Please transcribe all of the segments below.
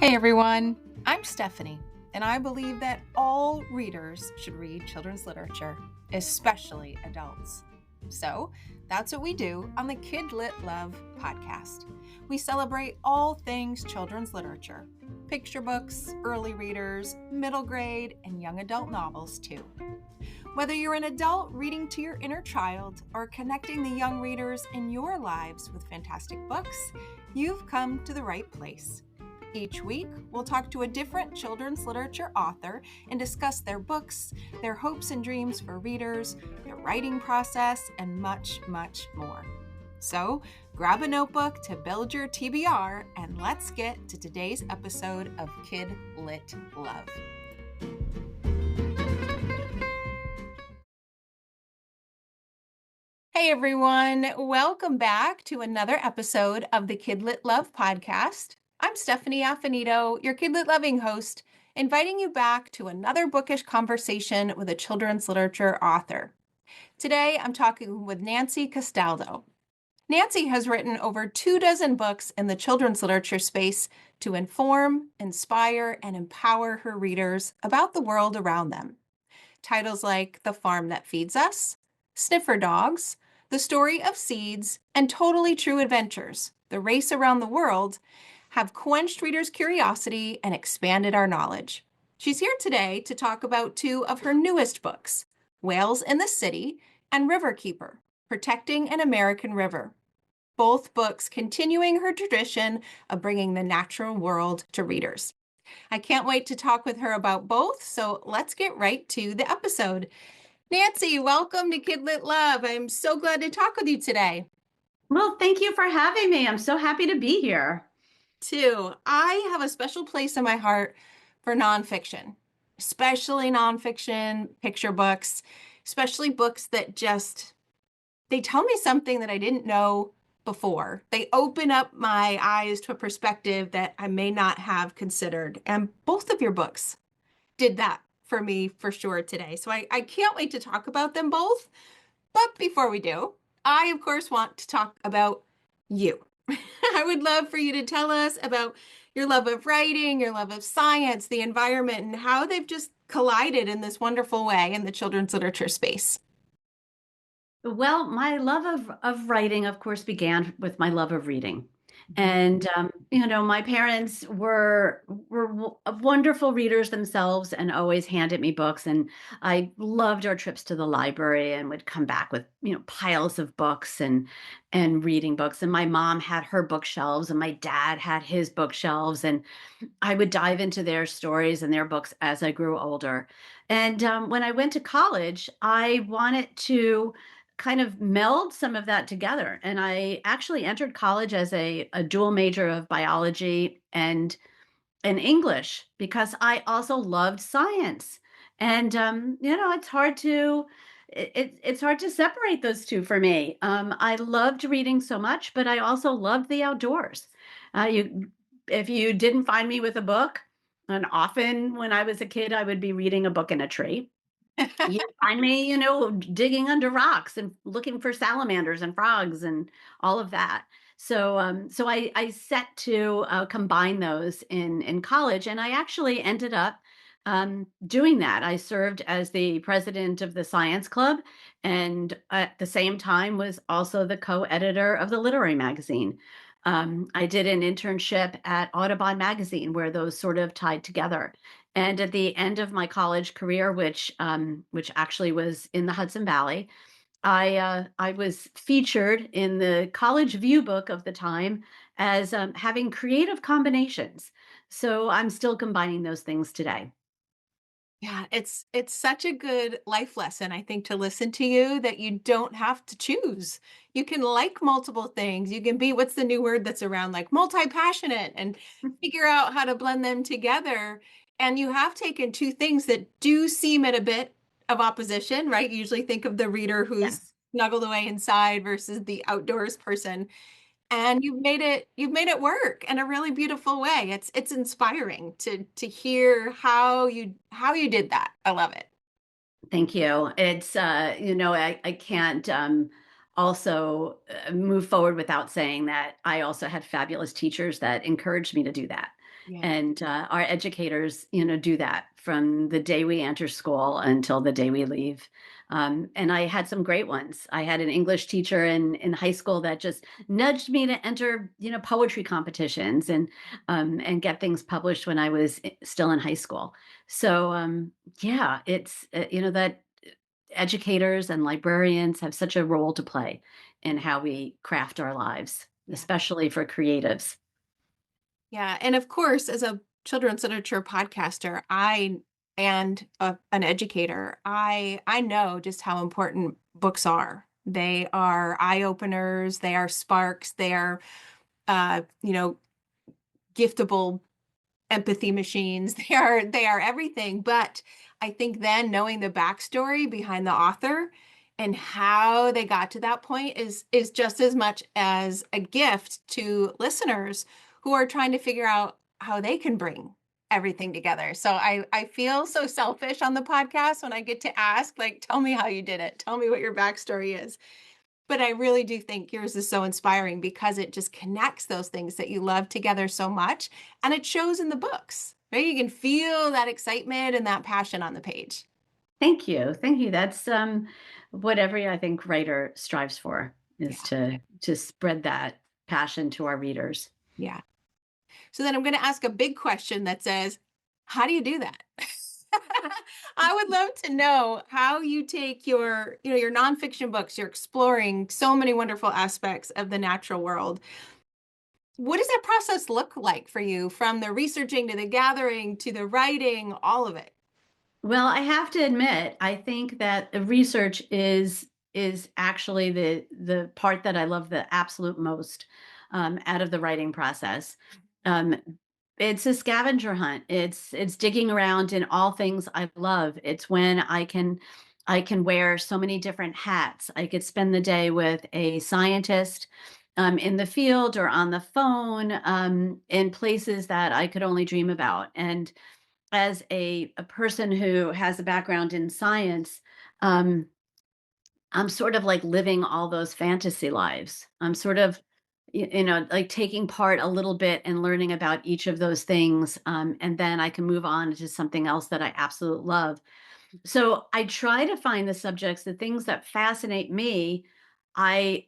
Hey everyone, I'm Stephanie, and I believe that all readers should read children's literature, especially adults. So that's what we do on the KidLit Love podcast. We celebrate all things children's literature, picture books, early readers, middle grade, and young adult novels too. Whether you're an adult reading to your inner child or connecting the young readers in your lives with fantastic books, you've come to the right place. Each week, we'll talk to a different children's literature author and discuss their books, their hopes and dreams for readers, their writing process, and much, much more. So, grab a notebook to build your TBR, and let's get to today's episode of KidLit Love. Hey everyone, welcome back to another episode of the KidLit Love podcast. I'm Stephanie Affinito, your KidLit Loving host, inviting you back to another bookish conversation with a children's literature author. Today, I'm talking with Nancy Castaldo. Nancy has written over 24 books in the children's literature space to inform, inspire, and empower her readers about the world around them. Titles like The Farm That Feeds Us, Sniffer Dogs, The Story of Seeds, and Totally True Adventures, The Race Around the World, have quenched readers' curiosity and expanded our knowledge. She's here today to talk about two of her newest books, Whales in the City and Riverkeeper, Protecting an American River. Both books continuing her tradition of bringing the natural world to readers. I can't wait to talk with her about both, so let's get right to the episode. Nancy, welcome to KidLit Love. I'm so glad to talk with you today. Well, thank you for having me. I'm so happy to be here. Too. I have a special place in my heart for nonfiction, especially nonfiction, picture books, especially books that they tell me something that I didn't know before. They open up my eyes to a perspective that I may not have considered. And both of your books did that for me for sure today. So I can't wait to talk about them both. But before we do, I, of course, want to talk about you. I would love for you to tell us about your love of writing, your love of science, the environment, and how they've just collided in this wonderful way in the children's literature space. Well, my love of writing, of course, began with my love of reading. And my parents were wonderful readers themselves and always handed me books. And I loved our trips to the library and would come back with piles of books and reading books. And my mom had her bookshelves, and my dad had his bookshelves, and I would dive into their stories and their books as I grew older. And when I went to college, I wanted to kind of meld some of that together. And I actually entered college as a dual major of biology and English because I also loved science. And it's hard to it's hard to separate those two for me. I loved reading so much, but I also loved the outdoors. If you didn't find me with a book, and often when I was a kid, I would be reading a book in a tree. You find me, digging under rocks and looking for salamanders and frogs and all of that. So I set to combine those in college, and I actually ended up doing that. I served as the president of the science club, and at the same time was also the co-editor of the literary magazine. I did an internship at Audubon magazine where those sort of tied together. And at the end of my college career, which actually was in the Hudson Valley, I was featured in the College View book of the time as having creative combinations. So I'm still combining those things today. Yeah, it's such a good life lesson, I think, to listen to you that you don't have to choose. You can like multiple things. You can be, what's the new word that's around, like multi-passionate, and figure out how to blend them together. And you have taken two things that do seem at a bit of opposition, right? You usually think of the reader who's Yes. snuggled away inside versus the outdoors person. And you've made it work in a really beautiful way. It's inspiring to hear how you did that. I love it. Thank you. It's I can't also move forward without saying that I also had fabulous teachers that encouraged me to do that. Yeah. And our educators, do that from the day we enter school until the day we leave. And I had some great ones. I had an English teacher in high school that just nudged me to enter, poetry competitions and get things published when I was still in high school. So yeah, it's that educators and librarians have such a role to play in how we craft our lives, Yeah. especially for creatives. Yeah. And of course, as a children's literature podcaster, an educator, I know just how important books are. They are eye openers, they are sparks, they are you know, giftable empathy machines. They are everything. But I think then knowing the backstory behind the author and how they got to that point is just as much as a gift to listeners who are trying to figure out how they can bring everything together. So I feel so selfish on the podcast when I get to ask, like, tell me how you did it. Tell me what your backstory is. But I really do think yours is so inspiring because it just connects those things that you love together so much. And it shows in the books, right? You can feel that excitement and that passion on the page. Thank you. Thank you. That's what every I think writer strives for is Yeah. to spread that passion to our readers. Yeah. So then I'm going to ask a big question that says, how do you do that? I would love to know how you take your nonfiction books. You're exploring so many wonderful aspects of the natural world. What does that process look like for you from the researching to the gathering to the writing, all of it? Well, I have to admit, I think that the research is actually the part that I love the absolute most out of the writing process. Um, it's a scavenger hunt. It's digging around in all things I love. It's when I can wear so many different hats. I could spend the day with a scientist in the field or on the phone in places that I could only dream about. And as a person who has a background in science, um, I'm sort of like living all those fantasy lives. I'm sort of, like taking part a little bit and learning about each of those things. And then I can move on to something else that I absolutely love. So I try to find the subjects, the things that fascinate me, I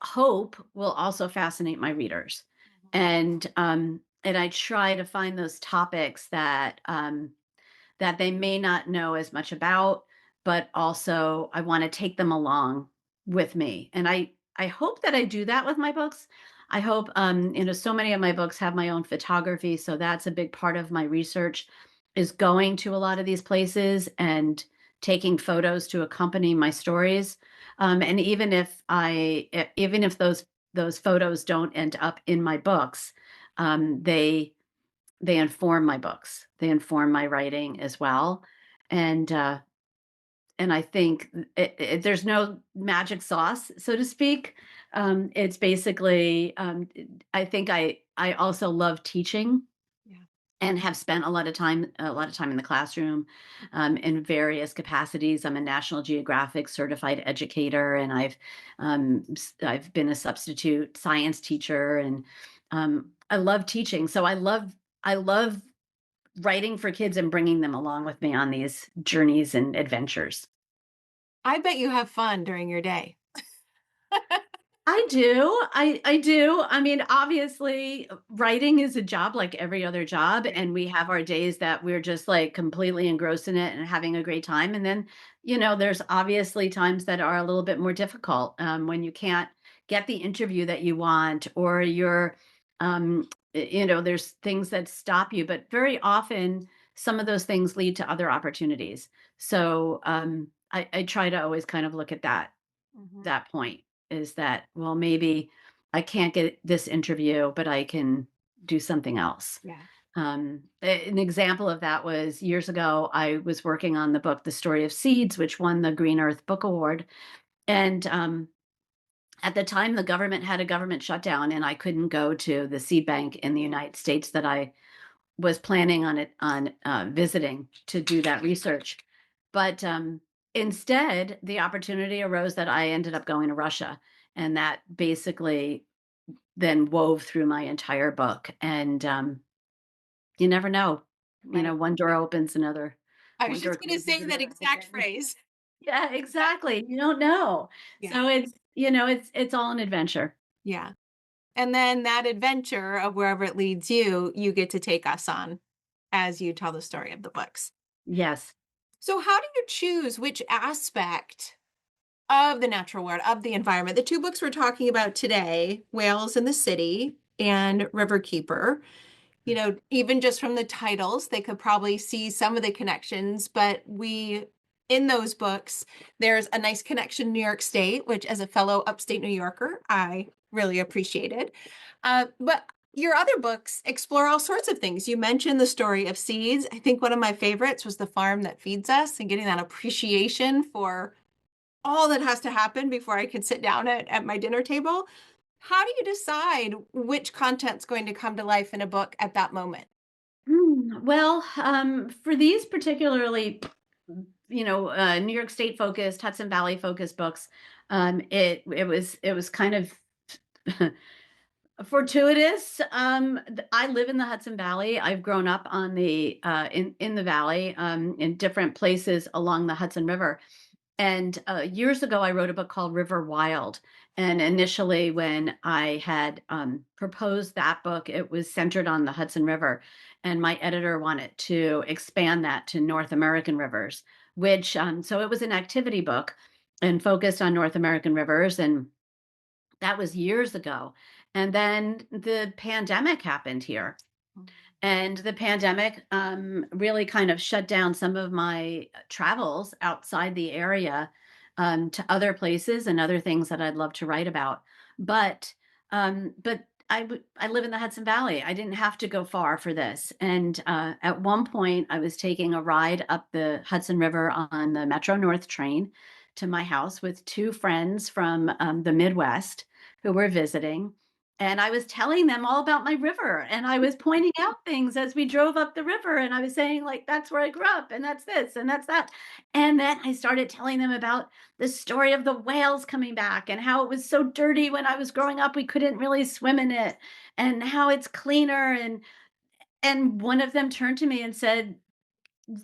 hope will also fascinate my readers. And I try to find those topics that they may not know as much about, but also I want to take them along with me. And I hope that I do that with my books. I hope so many of my books have my own photography, so that's a big part of my research is going to a lot of these places and taking photos to accompany my stories. And even if those photos don't end up in my books, they inform my books. They inform my writing as well. And and I think there's no magic sauce, so to speak. It's basically, I think I also love teaching Yeah. and have spent a lot of time in the classroom in various capacities. I'm a National Geographic certified educator, and I've been a substitute science teacher, and I love teaching. So I love writing for kids and bringing them along with me on these journeys and adventures. I bet you have fun during your day. I do. I do. I mean, obviously, writing is a job like every other job, Right. and we have our days that we're just like completely engrossed in it and having a great time. And then, there's obviously times that are a little bit more difficult when you can't get the interview that you want, or there's things that stop you. But very often, some of those things lead to other opportunities. So I try to always kind of look at Mhm. that point is that, well, maybe I can't get this interview, but I can do something else. Yeah. An example of that was years ago, I was working on the book, The Story of Seeds, which won the Green Earth Book Award. And at the time, the government had a government shutdown, and I couldn't go to the seed bank in the United States that I was planning on visiting to do that research. But instead, the opportunity arose that I ended up going to Russia, and that basically then wove through my entire book. And You never know. Right. One door opens, I was one door just going to closes, say that another exact opens. phrase. Yeah, exactly. You don't know. Yeah. So it's all an adventure. Yeah. And then that adventure of wherever it leads you, you get to take us on as you tell the story of the books. Yes. So, how do you choose which aspect of the natural world, of the environment? The two books we're talking about today, Whales in the City and Riverkeeper, even just from the titles, they could probably see some of the connections, but in those books, there's a nice connection to New York State, which as a fellow upstate New Yorker, I really appreciated. But your other books explore all sorts of things. You mentioned the story of seeds. I think one of my favorites was The Farm That Feeds Us and getting that appreciation for all that has to happen before I can sit down at my dinner table. How do you decide which content's going to come to life in a book at that moment? Well, for these particularly, New York State focused, Hudson Valley focused books, it was kind of fortuitous. I live in the Hudson Valley. I've grown up on the in the valley, in different places along the Hudson River. And years ago, I wrote a book called River Wild. And initially, when I had proposed that book, it was centered on the Hudson River. And my editor wanted to expand that to North American rivers, so it was an activity book and focused on North American rivers. And that was years ago. And then the pandemic happened here. And the pandemic really kind of shut down some of my travels outside the area, to other places and other things that I'd love to write about. But I live in the Hudson Valley. I didn't have to go far for this. And at one point, I was taking a ride up the Hudson River on the Metro North train to my house with two friends from the Midwest who were visiting. And I was telling them all about my river, and I was pointing out things as we drove up the river, and I was saying, like, "That's where I grew up, and that's this, and that's that." And then I started telling them about the story of the whales coming back and how it was so dirty when I was growing up, we couldn't really swim in it, and how it's cleaner, and one of them turned to me and said,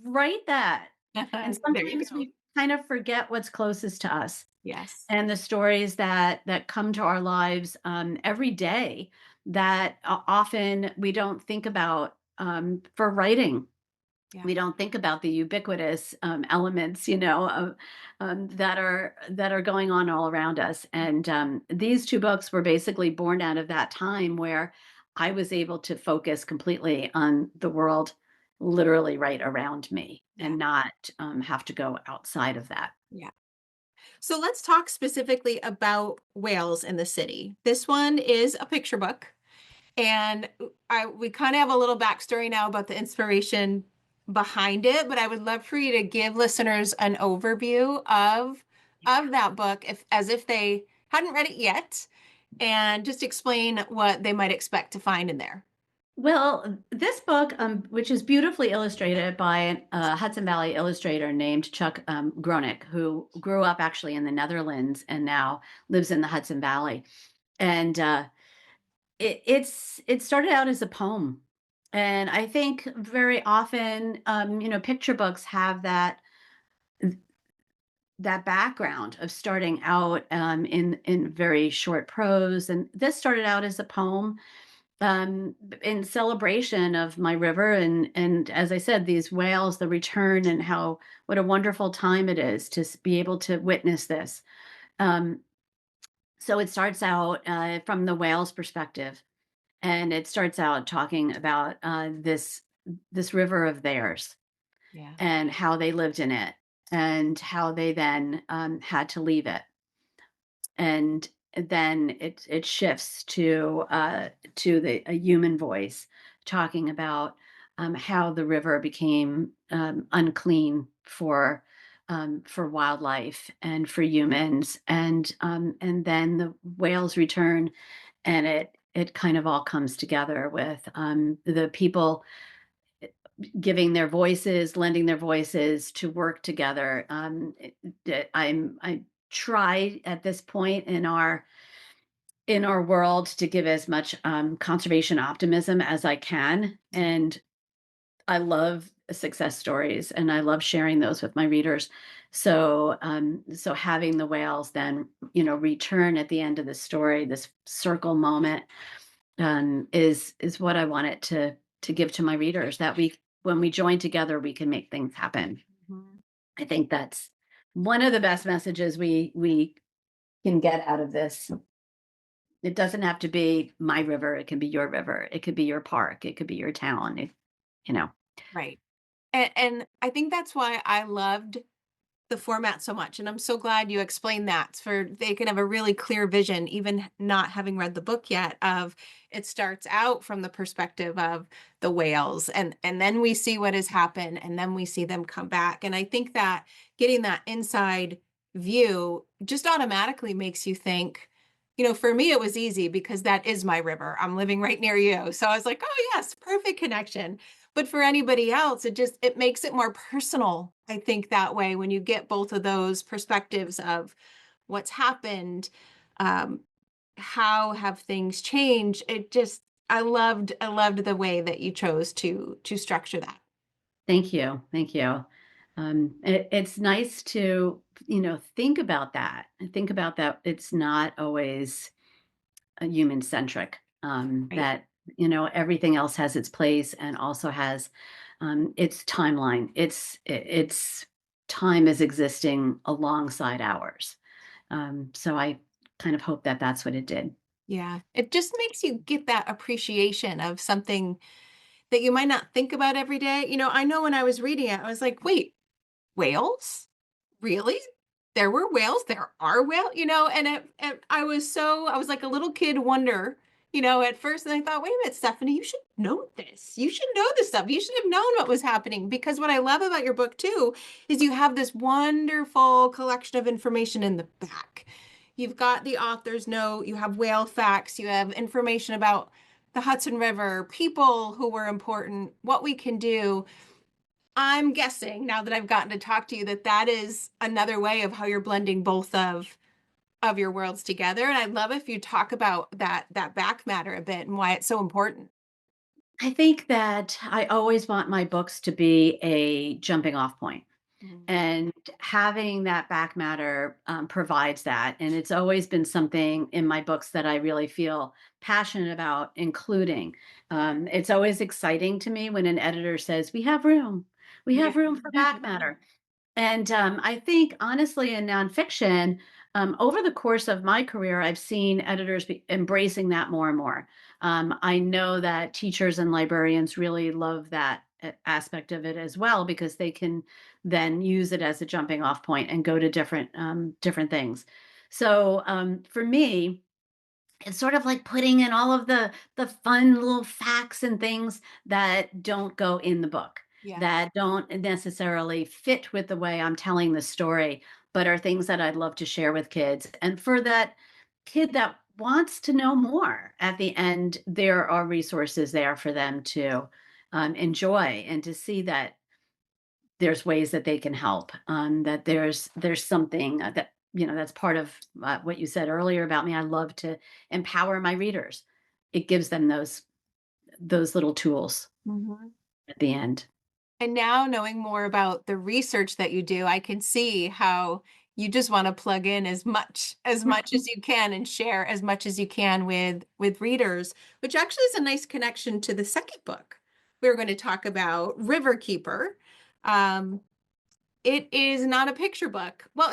"Write that." And There you sometimes go. we kind of forget what's closest to us Yes. and the stories that come to our lives every day that often we don't think about for writing. Yeah. We don't think about the ubiquitous elements, that are going on all around us. And these two books were basically born out of that time where I was able to focus completely on the world literally right around me Yeah. and not have to go outside of that. Yeah. So let's talk specifically about Whales in the City. This one is a picture book. And we kind of have a little backstory now about the inspiration behind it, but I would love for you to give listeners an overview of that book as if they hadn't read it yet, and just explain what they might expect to find in there. Well, this book, which is beautifully illustrated by a Hudson Valley illustrator named Chuck Gronick, who grew up actually in the Netherlands and now lives in the Hudson Valley. And it started out as a poem, and I think very often, picture books have that background of starting out in very short prose, and this started out as a poem in celebration of my river and as I said, these whales, the return, and how what a wonderful time it is to be able to witness this. Um, so it starts out from the whales' perspective, and it starts out talking about this river of theirs Yeah. and how they lived in it and how they then had to leave it, and then it shifts to a human voice talking about how the river became unclean for wildlife and for humans, and then the whales return, and it kind of all comes together with the people giving their voices, lending their voices to work together. I try at this point in our world to give as much conservation optimism as I can, and I love success stories and I love sharing those with my readers. So having the whales then, return at the end of the story, this circle moment, is what I want it to give to my readers, that when we join together, we can make things happen. Mhm. I think that's one of the best messages we can get out of this. It doesn't have to be my river. It can be your river. It could be your park. It could be your town. You know, Right. And I think that's why I loved the format so much. And I'm so glad you explained that for they can have a really clear vision, even not having read the book yet, of it starts out from the perspective of the whales and then we see what has happened and then we see them come back. And I think that getting that inside view just automatically makes you think, for me it was easy because that is my river. I'm living right near you. So I was like, oh yes, perfect connection. But for anybody else, it makes it more personal, I think, that way when you get both of those perspectives of what's happened, um, how have things changed. I loved the way that you chose to structure that. thank you. Thank you. It's nice to, think about that and think about that. It's not always human centric, Right. that, everything else has its place and also has its timeline. Its time is existing alongside ours. So I kind of hope that that's what it did. Yeah. It just makes you get that appreciation of something that you might not think about every day. I know when I was reading it, I was like, wait, whales? Really? There were whales? There are whales? I was like a little kid wonder, at first, and I thought, wait a minute, Stephanie, you should know this. You should know this stuff. You should have known what was happening because what I love about your book too is you have this wonderful collection of information in the back. You've got the author's note, you have whale facts, you have information about the Hudson River, people who were important, what we can do. I'm guessing now that I've gotten to talk to you that that is another way of how you're blending both of your worlds together. And I'd love if you talk about that back matter a bit and why it's so important. I think that I always want my books to be a jumping off point. Mhm. And having that back matter provides that. And it's always been something in my books that I really feel passionate about including. It's always exciting to me when an editor says, we Yeah. have room for back matter. And I think, honestly, in nonfiction, over the course of my career, I've seen editors embracing that more and more. I know that teachers and librarians really love that aspect of it as well because they can then use it as a jumping off point and go to different things. So for me, it's sort of like putting in all of the fun little facts and things that don't go in the book, Yeah. that don't necessarily fit with the way I'm telling the story, but are things that I'd love to share with kids. And for that kid that wants to know more, at the end, there are resources there for them to enjoy and to see that there's ways that they can help, that there's something that, that's part of what you said earlier about me. I love to empower my readers. It gives them those little tools Mhm. at the end. And now knowing more about the research that you do, I can see how you just want to plug in as much as you can and share as much as you can with readers, which actually is a nice connection to the second book. We're going to talk about Riverkeeper. Um, it is not a picture book. Well,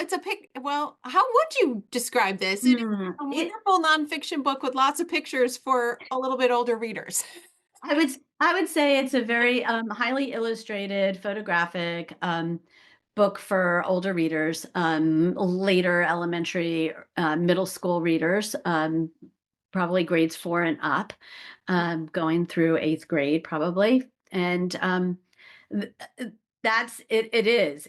how would you describe this? It is Hmm, a it wonderful nonfiction book with lots of pictures for a little bit older readers. I would say it's a very highly illustrated, photographic book for older readers, later elementary, middle school readers, probably grades 4 and up, going through 8th grade probably. And th- uh, that's it. It is.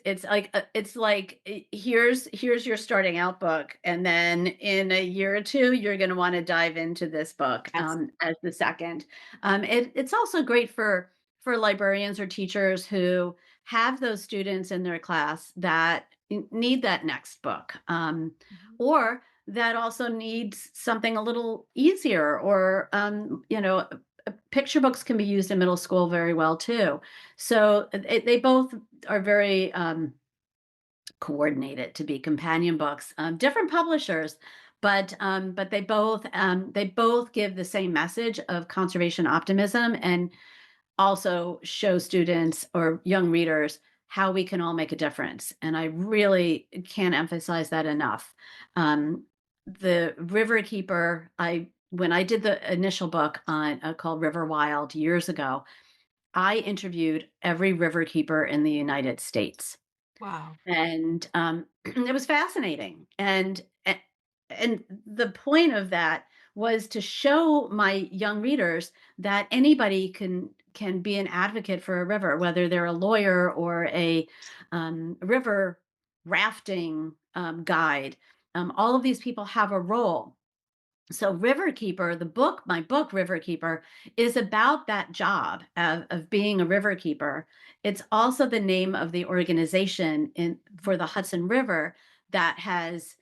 Here's your starting out book, and then in a year or two, you're going to want to dive into this book Yes. as the second. It's also great for librarians or teachers who have those students in their class that need that next book, Mhm. or that also needs something a little easier, or picture books can be used in middle school very well too. So they both are very coordinated to be companion books, different publishers, but they both give the same message of conservation optimism, and also show students or young readers how we can all make a difference. And I really can't emphasize that enough. The Riverkeeper, I when I did the initial book on called River Wild years ago, I interviewed every riverkeeper in the United States, Wow. and it was fascinating. And the point of that was to show my young readers that anybody can be an advocate for a river, whether they're a lawyer or a river rafting guide. All of these people have a role. So Riverkeeper, my book Riverkeeper, is about that job of being a riverkeeper. It's also the name of the organization for the Hudson River that has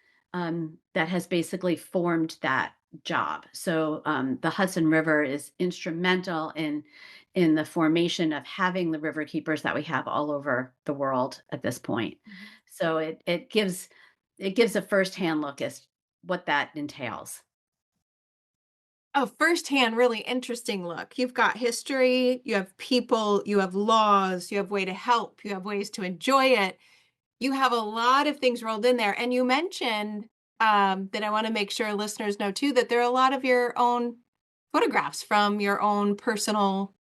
basically formed that job. So the Hudson River is instrumental in the formation of having the river keepers that we have all over the world at this point. Mhm. So it gives a firsthand look as what that entails. A firsthand, really interesting look. You've got history, you have people, you have laws, you have way to help, you have ways to enjoy it. You have a lot of things rolled in there. And you mentioned that I want to make sure listeners know too that there are a lot of your own photographs from your own personal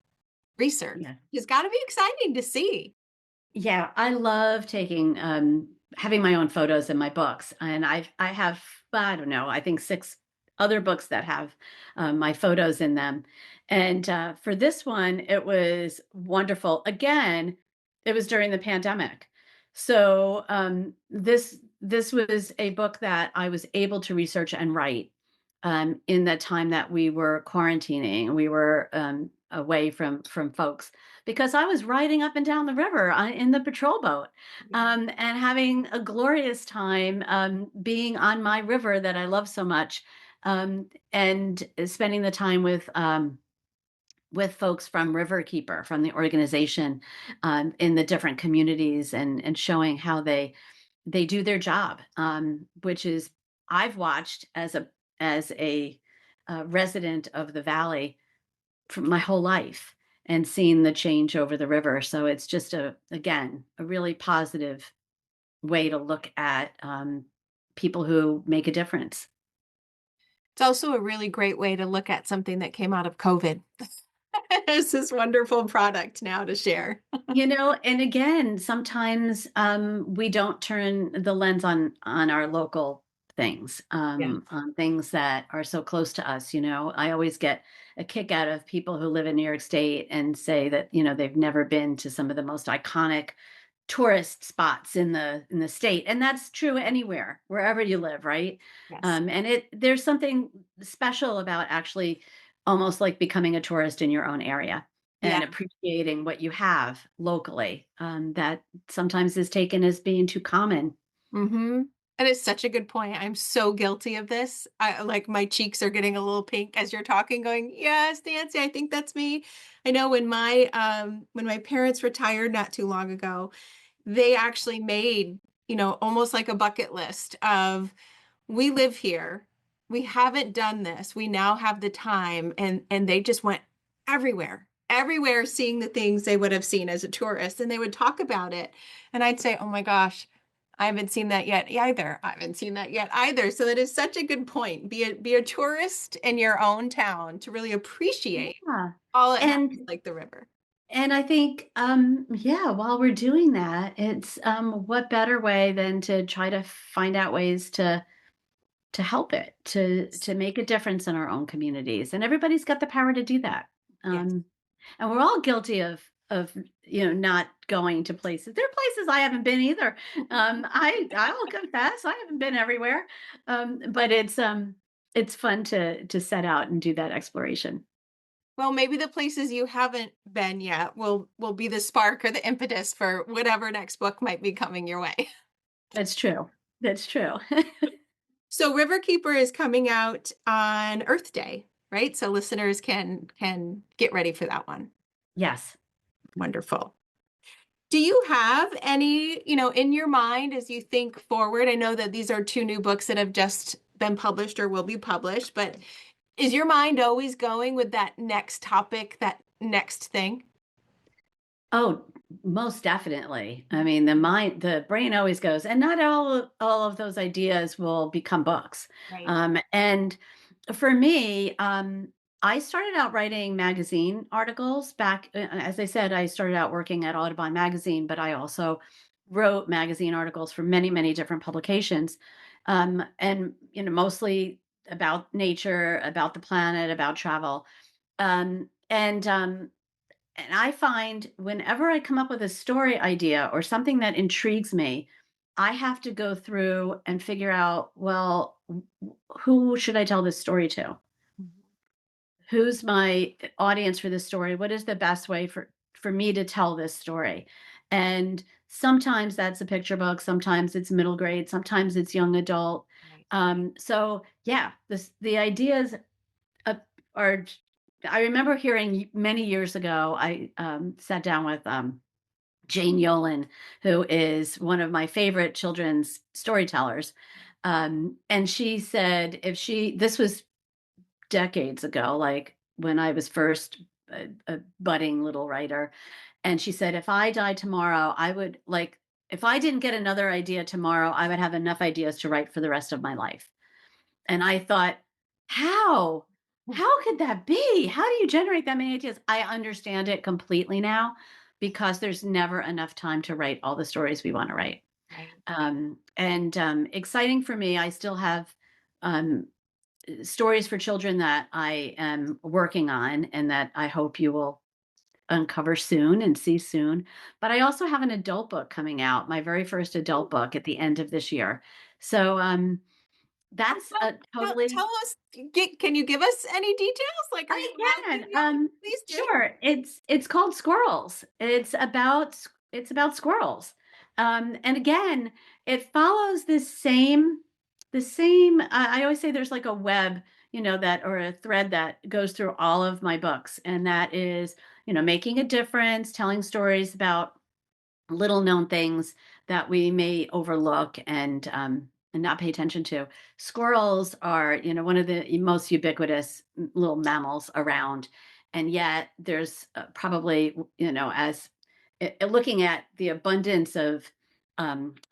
research. Yeah. It's got to be exciting to see. Yeah, I love taking having my own photos in my books, and I have, I don't know, I think 6 other books that have my photos in them. And for this one, it was wonderful. Again, it was during the pandemic, so this was a book that I was able to research and write in the time that we were quarantining. We were away from folks, because I was riding up and down the river in the patrol boat, Yeah. and having a glorious time being on my river that I love so much, and spending the time with folks from Riverkeeper, from the organization, in the different communities, and showing how they do their job, which is I've watched as a resident of the valley for my whole life, and seeing the change over the river. So it's just again, a really positive way to look at people who make a difference. It's also a really great way to look at something that came out of COVID. It's this wonderful product now to share. And again, sometimes we don't turn the lens on our local things, Yeah. on things that are so close to us. I always get a kick out of people who live in New York State and say that they've never been to some of the most iconic tourist spots in the state, and that's true anywhere, wherever you live, right? Yes. And there's something special about actually almost like becoming a tourist in your own area Yeah. and appreciating what you have locally, that sometimes is taken as being too common. Mm-hmm. And it's such a good point. I'm so guilty of this. I like my cheeks are getting a little pink as you're talking, going, yes, Nancy, I think that's me. I know when my parents retired not too long ago, they actually made, almost like a bucket list of we live here. We haven't done this. We now have the time and they just went everywhere. Everywhere seeing the things they would have seen as a tourist and they would talk about it. And I'd say, "Oh my gosh, I haven't seen that yet either. I haven't seen that yet either." So that is such a good point. Be a tourist in your own town to really appreciate Yeah. all it has, And like the river. I think, yeah, while we're doing that, it's what better way than to try to find out ways to help it, to make a difference in our own communities. And everybody's got the power to do that. Yes. Um, and we're all guilty of not going to places. There are places I haven't been either. I will confess I haven't been everywhere. But it's fun to set out and do that exploration. Well, maybe the places you haven't been yet will be the spark or the impetus for whatever next book might be coming your way. That's true. That's true. So Riverkeeper is coming out on Earth Day, right? So listeners can get ready for that one. Yes. Wonderful. Do you have any, in your mind as you think forward? I know that these are two new books that have just been published or will be published, but is your mind always going with that next topic, that next thing? Oh, most definitely. I mean, the brain always goes, and not all of those ideas will become books. Right. And for me, I started out writing magazine articles back. As I said, I started out working at Audubon Magazine, but I also wrote magazine articles for many, many different publications, and mostly about nature, about the planet, about travel. And I find whenever I come up with a story idea or something that intrigues me, I have to go through and figure out, well, who should I tell this story to? Who's my audience for this story? What is the best way for me to tell this story? And sometimes that's a picture book, sometimes it's middle grade, sometimes it's young adult. Right. So yeah, the ideas uh, are. I remember hearing many years ago. I sat down with Jane Yolen, who is one of my favorite children's storytellers, and she said if she this was decades ago, like when I was first a budding little writer, and she said if I died tomorrow, I would like. If I didn't get another idea tomorrow, I would have enough ideas to write for the rest of my life. And I thought, how? How could that be? How do you generate that many ideas? I understand it completely now because there's never enough time to write all the stories we want to write. Right. And exciting for me, I still have um, stories for children that I am working on and that I hope you will uncover soon and see soon. But I also have an adult book coming out, my very first adult book at the end of this year. So that's Well, a totally. tell us, can you give us any details? Like, are you I allowed to? can. Yeah, please do. Sure. It's called Squirrels. It's about squirrels. And again, it follows the same. I always say there's like a web, that or a thread that goes through all of my books, and that is, making a difference, telling stories about little known things that we may overlook and not pay attention to. Squirrels are, one of the most ubiquitous little mammals around, and yet there's probably, as looking at the abundance of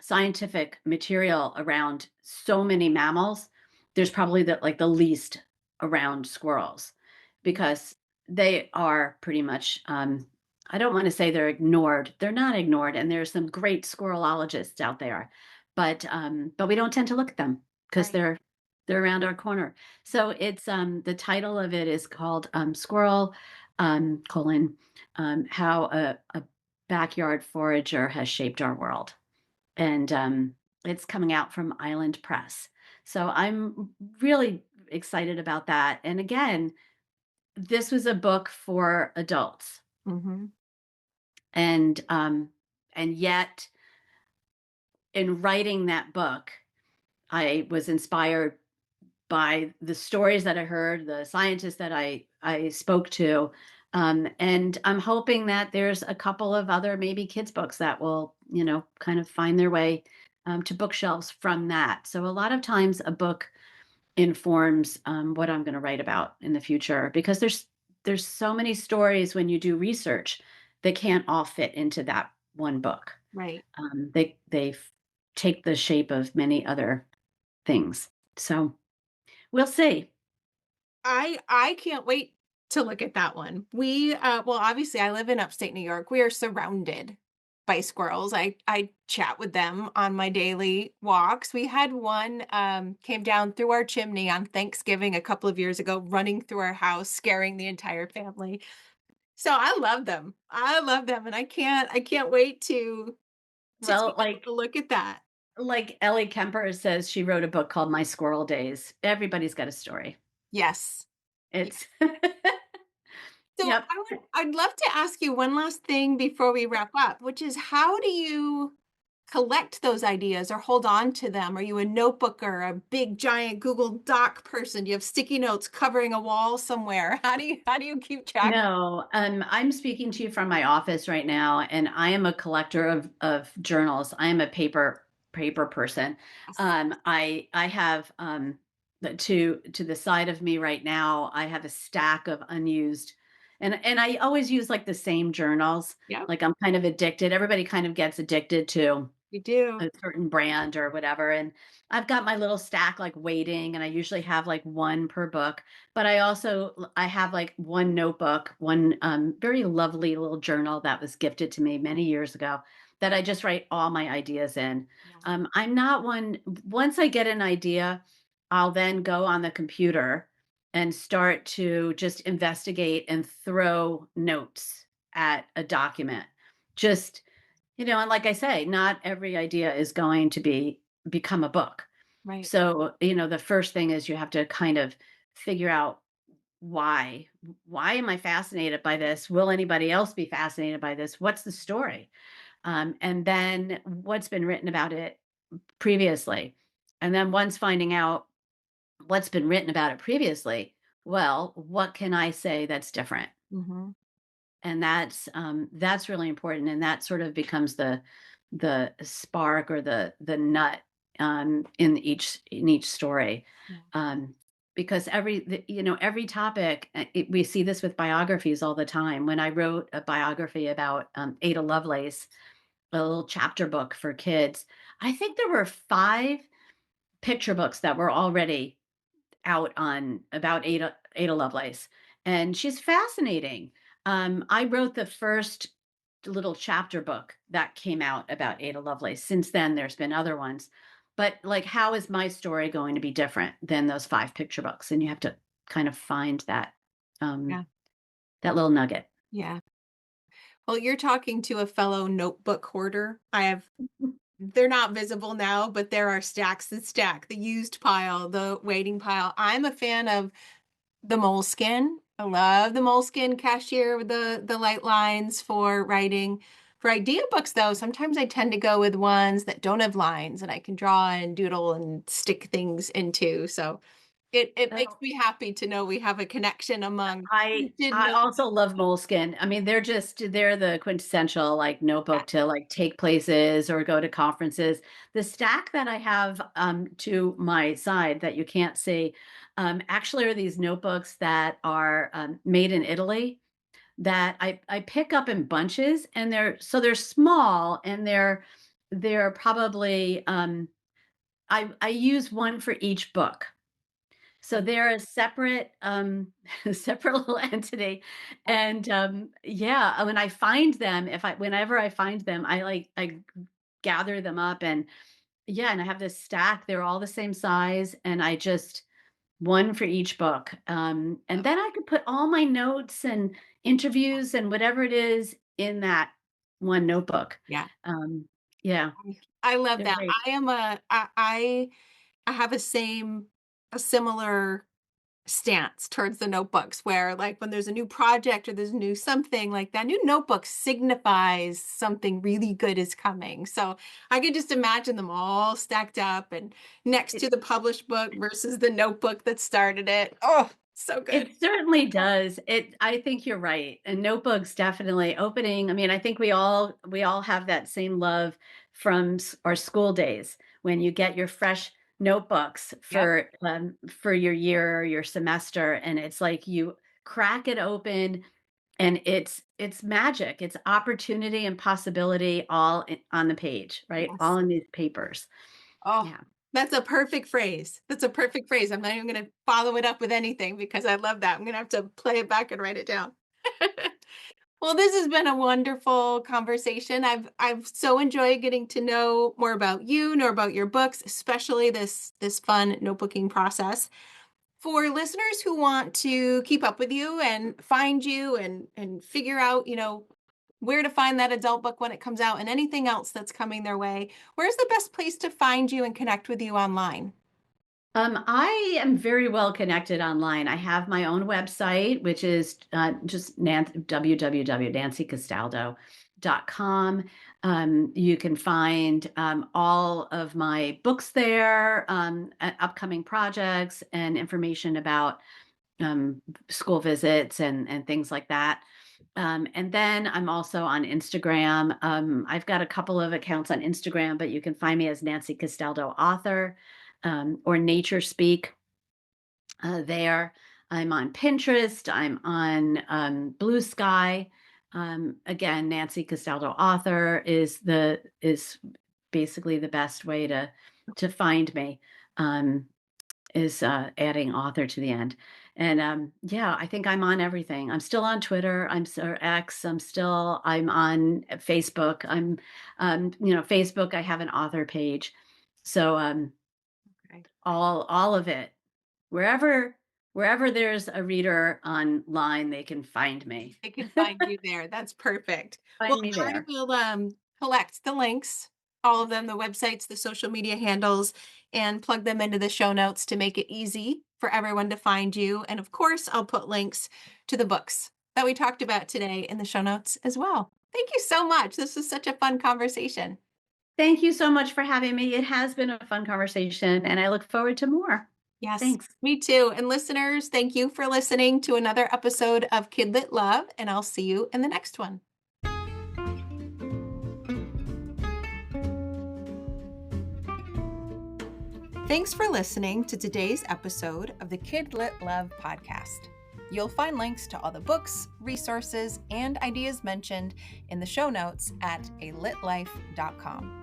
scientific material around so many mammals, there's probably the least around squirrels because they are pretty much I don't want to say they're ignored. They're not ignored, and there's some great squirrelologists out there, but we don't tend to look at them because Right. they're around our corner. So it's the title of it is called Squirrel colon how a backyard forager has shaped our world, and it's coming out from Island Press. So I'm really excited about that. And again, this was a book for adults Mm-hmm. and yet in writing that book I was inspired by the stories that I heard, the scientists that I spoke to, and I'm hoping that there's a couple of other maybe kids books that will kind of find their way to bookshelves from that. So a lot of times a book informs what I'm going to write about in the future because there's so many stories when you do research that can't all fit into that one book. Right. They take the shape of many other things. So we'll see. I can't wait to look at that one. Well, obviously I live in upstate New York. We are surrounded by squirrels. I chat with them on my daily walks. We had one came down through our chimney on Thanksgiving a couple of years ago, running through our house, scaring the entire family. So I love them. I love them, and I can't wait to Well, take a look at that. like Ellie Kemper says, she wrote a book called My Squirrel Days. Everybody's got a story. Yes. Yeah. It's So yep. I'd love to ask you one last thing before we wrap up, which is how do you collect those ideas or hold on to them? Are you a notebooker, a big giant Google Doc person? Do you have sticky notes covering a wall somewhere? How do you keep track? No, I'm speaking to you from my office right now, and I am a collector of journals. I am a paper person. Yes. I have to the side of me right now. I have a stack of unused, and I always use like the same journals. Yep, Like I'm kind of addicted. Everybody kind of gets addicted to we do. a certain brand or whatever. And I've got my little stack like waiting, and I usually have like one per book. But I have like one notebook, one very lovely little journal that was gifted to me many years ago that I just write all my ideas in. Yeah. I'm not one, once I get an idea, I'll then go on the computer and start to just investigate and throw notes at a document. Just and like I say, not every idea is going to become a book. Right. So, the first thing is you have to kind of figure out why. Why am I fascinated by this? Will anybody else be fascinated by this? What's the story? And then what's been written about it previously? And then once finding out what's been written about it previously, well, what can I say that's different? Hmm. And that's really important, and that sort of becomes the spark or the nut in each story. Yeah. um because every topic, we see this with biographies all the time. When I wrote a biography about Ada Lovelace, a little chapter book for kids, I think there were 5 picture books that were already out on about Ada Lovelace, and she's fascinating. I wrote the first little chapter book that came out about Ada Lovelace. Since then, there's been other ones, but like, how is my story going to be different than those 5 picture books? And you have to kind of find um, Yeah. that little nugget. Yeah. Well, you're talking to a fellow notebook hoarder. They're not visible now, but there are stacks and stack, the used pile, the waiting pile. I'm a fan of the moleskin. I love the moleskin cashier with the light lines for writing. For idea books, though, sometimes I tend to go with ones that don't have lines and I can draw and doodle and stick things into. So it makes me happy to know we have a connection among printed I notes. also love Moleskin. I mean, they're the quintessential like Yeah. notebook to like take places or go to conferences. The stack that I have to my side that you can't see actually are these notebooks that are made in Italy that I pick up in bunches, and they're small, and they're probably I use one for each book. So they're a separate, separate little entity, and, yeah, when I find them, whenever I find them, I gather them up, and yeah, and I have this stack, they're all the same size, and I just one for each book, and then I could put all my notes and interviews and whatever it is in that one notebook. Yeah. Um, yeah, I love they're that. great. I have a similar stance towards the notebooks where like when there's a new project or there's a new something like that new notebook signifies something really good is coming. So I could just imagine them all stacked up and next It to the published book versus the notebook that started it. Oh, so good. It certainly does. I think you're right. And notebooks definitely opening. I mean, I think we all have that same love from our school days when you get your fresh notebooks Yep. for your year or your semester, and it's like you crack it open, and it's magic. It's opportunity and possibility all on the page, right? Yes. All in these papers. Oh, Yeah. that's a perfect phrase. That's a perfect phrase. I'm not even going to follow it up with anything because I love that. I'm going to have to play it back and write it down. Well, this has been a wonderful conversation. I've so enjoyed getting to know more about you, know about your books, especially this fun notebooking process. For listeners who want to keep up with you and find you and figure out, where to find that adult book when it comes out and anything else that's coming their way, where's the best place to find you and connect with you online? I am very well connected online. I have my own website, which is just www.nancykastaldo.com. KidLit.com. You can find all of my books there, upcoming projects, and information about school visits and things like that. And then I'm also on Instagram. I've got a couple of accounts on Instagram, but you can find me as Nancy Castaldo author, or Nature Speak there. I'm on Pinterest. I'm on Blue Sky. Again, Nancy Castaldo author is basically the best way to find me. Is adding author to the end. And yeah, I think I'm on everything. I'm still on Twitter. Or X. I'm on Facebook. Facebook. I have an author page. So Okay. all of it. Wherever there's a reader online, they can find me. They can find you there. That's perfect. Well, Find me I there. will collect the links, all of them, the websites, the social media handles, and plug them into the show notes to make it easy for everyone to find you. And of course, I'll put links to the books that we talked about today in the show notes as well. Thank you so much. This was such a fun conversation. Thank you so much for having me. It has been a fun conversation, and I look forward to more. Yes, Thanks. me too. And listeners, thank you for listening to another episode of KidLit Love, and I'll see you in the next one. Thanks for listening to today's episode of the KidLit Love podcast. You'll find links to all the books, resources, and ideas mentioned in the show notes at alitlife.com.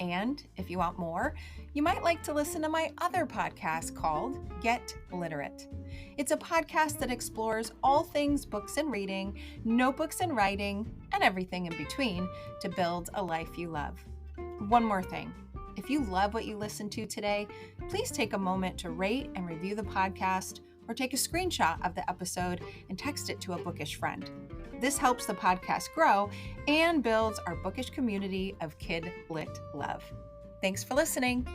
And if you want more, you might like to listen to my other podcast called Get Literate. It's a podcast that explores all things books and reading, notebooks and writing, and everything in between to build a life you love. One more thing. If you love what you listened to today, please take a moment to rate and review the podcast, or take a screenshot of the episode and text it to a bookish friend. This helps the podcast grow and builds our bookish community of KidLit Love. Thanks for listening.